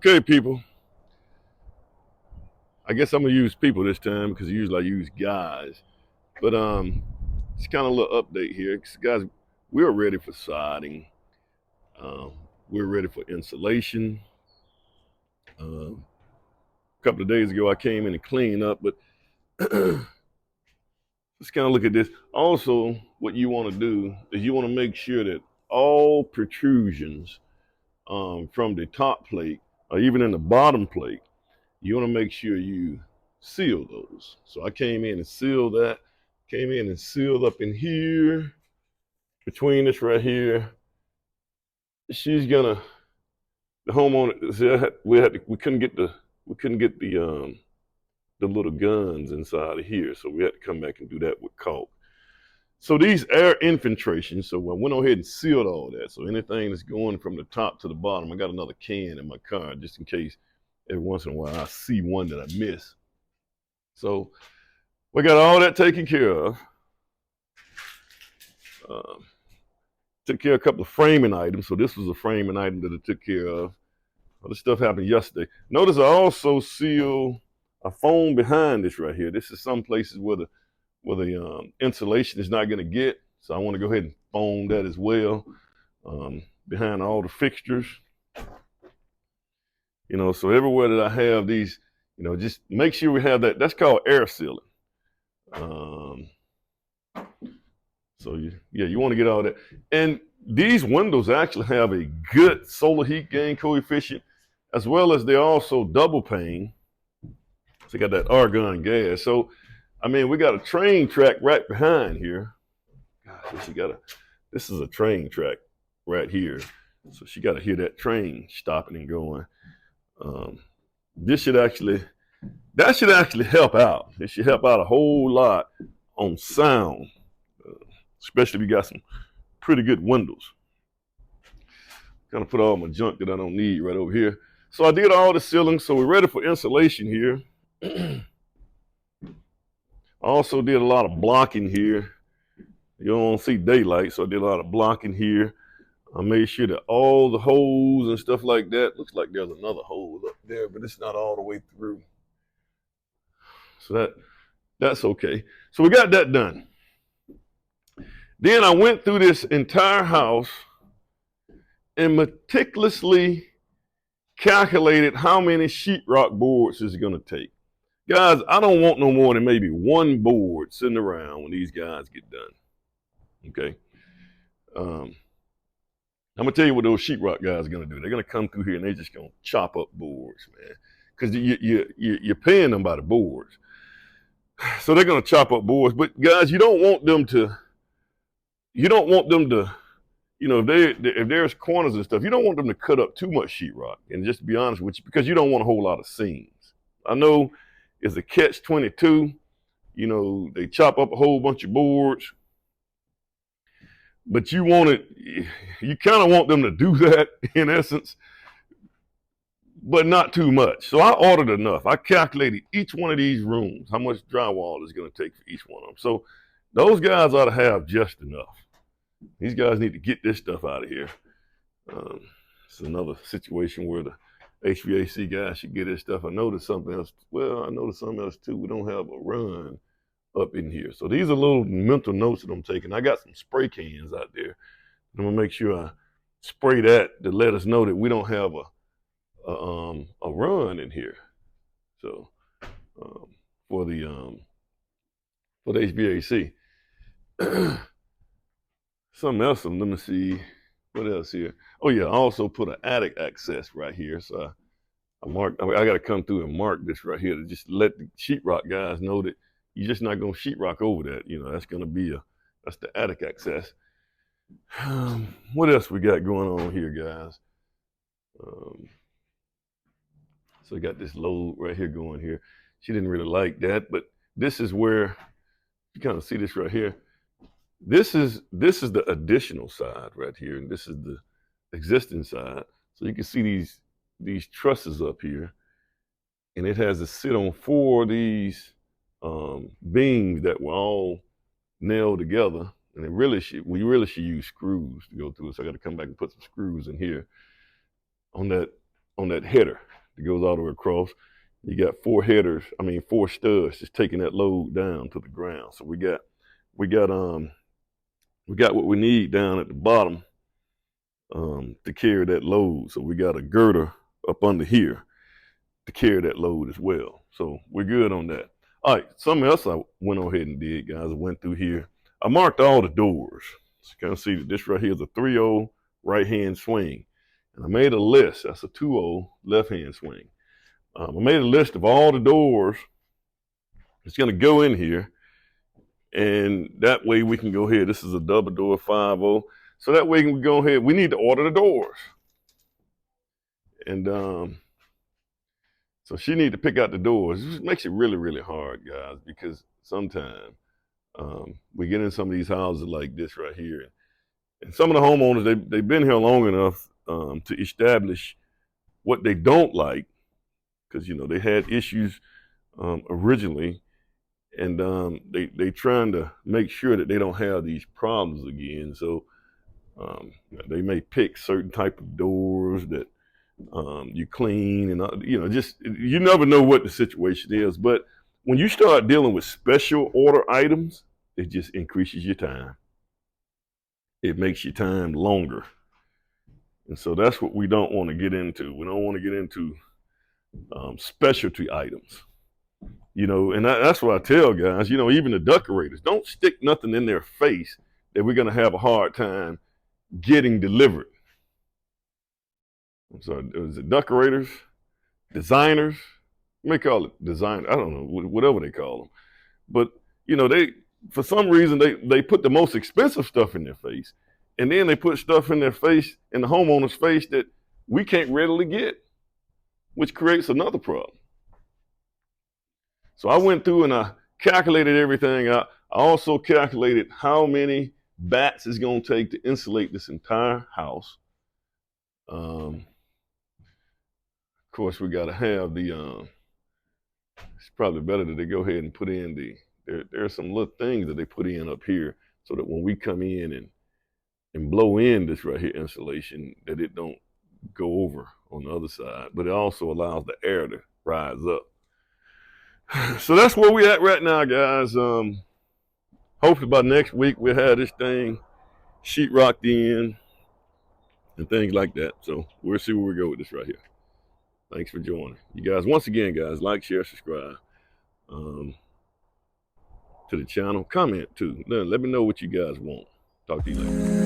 Okay, people. I guess I'm gonna use people this time because usually I use guys. But it's kind of a little update here, guys. We're ready for siding. Um, we're ready for insulation. A couple of days ago, I came in and cleaned up, but let's kind of look at this. Also, what you want to do is you want to make sure that all protrusions from the top plate or even in the bottom plate, you want to make sure you seal those. So I came in and sealed that. Came in and sealed up in here, between this right here. She's gonna, the homeowner. See, we couldn't get the little guns inside of here, so we had to come back and do that with caulk. So these air infiltration. So I went ahead and sealed all that. So anything that's going from the top to the bottom, I got another can in my car just in case every once in a while I see one that I miss. So we got all that taken care of. Took care of a couple of framing items. So this was a framing item that I took care of. All this stuff happened yesterday. Notice I also sealed a foam behind this right here. This is some places where the insulation is not going to get. So I want to go ahead and foam that as well behind all the fixtures. So everywhere that I have these, just make sure we have that. That's called air sealing. So you want to get all that. And these windows actually have a good solar heat gain coefficient, as well as they're also double pane. So you got that argon gas. So, we got a train track right behind here. Gosh, this is a train track right here. So she got to hear that train stopping and going. That should actually help out. It should help out a whole lot on sound. Especially if you got some pretty good windows. Kind of put all my junk that I don't need right over here. So I did all the sealing, so we're ready for insulation here. I also did a lot of blocking here. You don't see daylight, so I did a lot of blocking here. I made sure that all the holes and stuff like that, looks like there's another hole up there, but it's not all the way through. So that's okay. So we got that done. Then I went through this entire house and meticulously calculated how many sheetrock boards is going to take. Guys, I don't want no more than maybe one board sitting around when these guys get done. Okay? I'm going to tell you what those sheetrock guys are going to do. They're going to come through here and they're just going to chop up boards, man. Because you're paying them by the boards. So they're going to chop up boards. But guys, you don't want them to, if there's corners and stuff, you don't want them to cut up too much sheetrock. And just to be honest with you, because you don't want a whole lot of seams. I know it's a catch-22. They chop up a whole bunch of boards. But you kind of want them to do that in essence, but not too much. So I ordered enough. I calculated each one of these rooms, how much drywall is going to take for each one of them. So those guys ought to have just enough. These guys need to get this stuff out of here. It's another situation where the HVAC guy should get his stuff. I noticed something else. Well, I noticed something else too. We don't have a run up in here. So these are little mental notes that I'm taking. I got some spray cans out there. I'm gonna make sure I spray that to let us know that we don't have a run in here. So for the HVAC. Something else, let me see, what else here? Oh yeah, I also put an attic access right here. So I got to come through and mark this right here to just let the sheetrock guys know that you're just not going to sheetrock over that. That's going to be that's the attic access. What else we got going on here, guys? So we got this load right here going here. She didn't really like that, but this is where you kind of see this right here. This is the additional side right here, and this is the existing side. So you can see these trusses up here, and it has to sit on 4 of these beams that were all nailed together. And we really should use screws to go through it. So I got to come back and put some screws in here on that header. that goes all the way across. You got four studs just taking that load down to the ground. So we got what we need down at the bottom to carry that load. So we got a girder up under here to carry that load as well. So we're good on that. All right, something else I went on ahead and did, guys. I went through here. I marked all the doors. So you can see that this right here is a 3-0 right-hand swing. And I made a list. That's a 2-0 left-hand swing. I made a list of all the doors that's going to go in here. And that way we can go ahead. This is a double door 5-0. So that way we can go ahead. We need to order the doors. And so she need to pick out the doors. It makes it really, really hard, guys, because sometimes we get in some of these houses like this right here. And some of the homeowners, they've been here long enough to establish what they don't like, because, you know, they had issues originally, and they trying to make sure that they don't have these problems again. So they may pick certain type of doors that you clean, and you know, just, you never know what the situation is. But when you start dealing with special order items, it just increases your time. It makes your time longer. And so that's what we don't want to get into. We don't want to get into specialty items. You know, and that's what I tell guys, you know, even the decorators, don't stick nothing in their face that we're going to have a hard time getting delivered. So is it decorators, designers? You may call it design. I don't know, whatever they call them. But, you know, for some reason, they put the most expensive stuff in their face. And then they put stuff in their face, in the homeowner's face, that we can't readily get, which creates another problem. So I went through and I calculated everything out. I also calculated how many bats it's going to take to insulate this entire house. Of course, we got to have the, it's probably better that they go ahead and put in there are some little things that they put in up here so that when we come in and blow in this right here insulation, that it don't go over on the other side, but it also allows the air to rise up. So that's where we at right now, guys. Hopefully by next week we'll have this thing sheetrocked in and things like that. So we'll see where we go with this right here. Thanks for joining. You guys, once again, guys, like, share, subscribe to the channel. Comment too. Let me know what you guys want. Talk to you later.